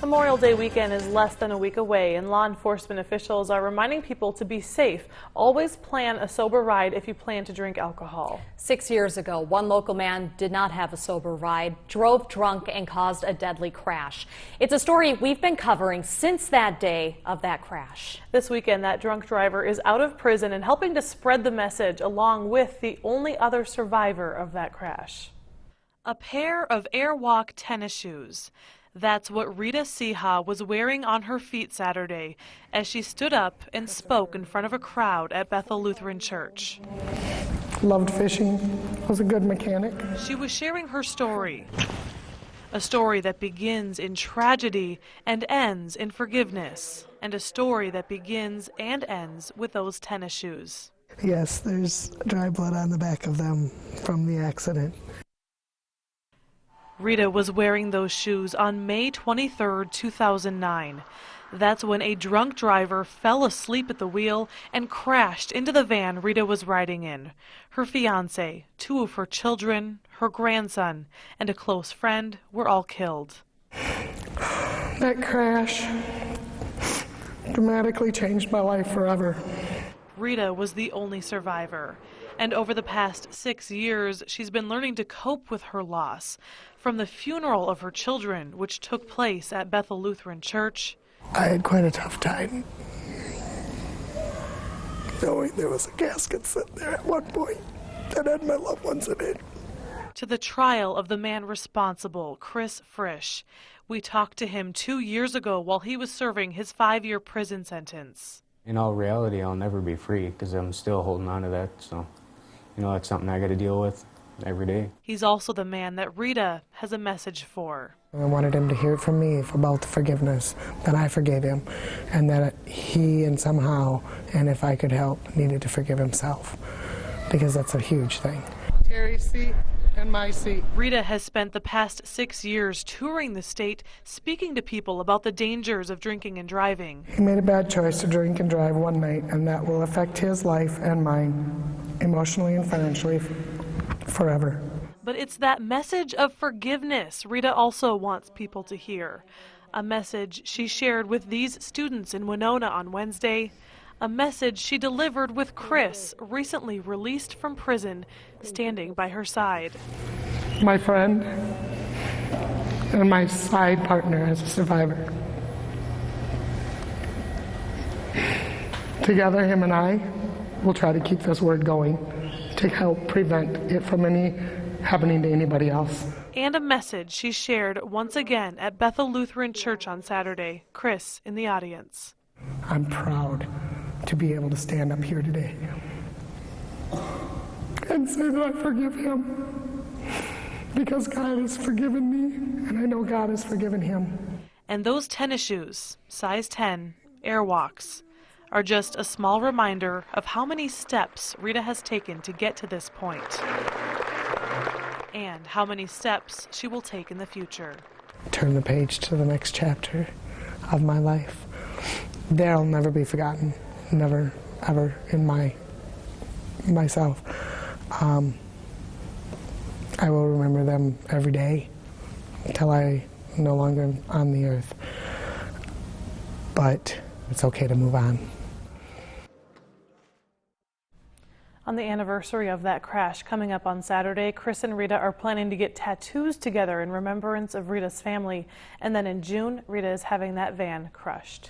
Memorial Day weekend is less than a week away, and law enforcement officials are reminding people to be safe. Always plan a sober ride if you plan to drink alcohol. 6 years ago, one local man did not have a sober ride, drove drunk, and caused a deadly crash. It's a story we've been covering since that day of that crash. This weekend, that drunk driver is out of prison and helping to spread the message along with the only other survivor of that crash. A pair of Airwalk tennis shoes. That's what Rita Seha was wearing on her feet Saturday as she stood up and spoke in front of a crowd at Bethel Lutheran Church. Loved fishing, was a good mechanic. She was sharing her story, a story that begins in tragedy and ends in forgiveness, and a story that begins and ends with those tennis shoes. Yes, there's dry blood on the back of them from the accident. Rita was wearing those shoes on May 23, 2009. That's when a drunk driver fell asleep at the wheel and crashed into the van Rita was riding in. Her fiancé, 2 of her children, her grandson, and a close friend were all killed. That crash dramatically changed my life forever. Rita was the only survivor, and over the past 6 years, she's been learning to cope with her loss. From the funeral of her children, which took place at Bethel Lutheran Church. I had quite a tough time knowing there was a casket sitting there at one point that had my loved ones in it. To the trial of the man responsible, Chris Frisch. We talked to him 2 years ago while he was serving his 5-year prison sentence. In all reality, I'll never be free because I'm still holding on to that, so, that's something I got to deal with every day. He's also the man that Rita has a message for. I wanted him to hear it from me about the forgiveness, that I forgave him, and that he and somehow, and if I could help, needed to forgive himself, because that's a huge thing. Terry's seat and my seat. Rita has spent the past 6 years touring the state, speaking to people about the dangers of drinking and driving. He made a bad choice to drink and drive one night, and that will affect his life and mine, emotionally and financially, forever. But it's that message of forgiveness Rita also wants people to hear. A message she shared with these students in Winona on Wednesday. A message she delivered with Chris, recently released from prison, standing by her side. My friend and my side partner as a survivor. Together, him and I will try to keep this word going to help prevent it from happening to anybody else. And a message she shared once again at Bethel Lutheran Church on Saturday. Chris in the audience. I'm proud to be able to stand up here today and say that I forgive him because God has forgiven me and I know God has forgiven him. And those tennis shoes, size 10, Airwalks, are just a small reminder of how many steps Rita has taken to get to this point, and how many steps she will take in the future. Turn the page to the next chapter of my life. They'll never be forgotten, never, ever in myself. I will remember them every day until I no longer am on the earth. But it's okay to move on. On the anniversary of that crash coming up on Saturday, Chris and Rita are planning to get tattoos together in remembrance of Rita's family. And then in June, Rita is having that van crushed.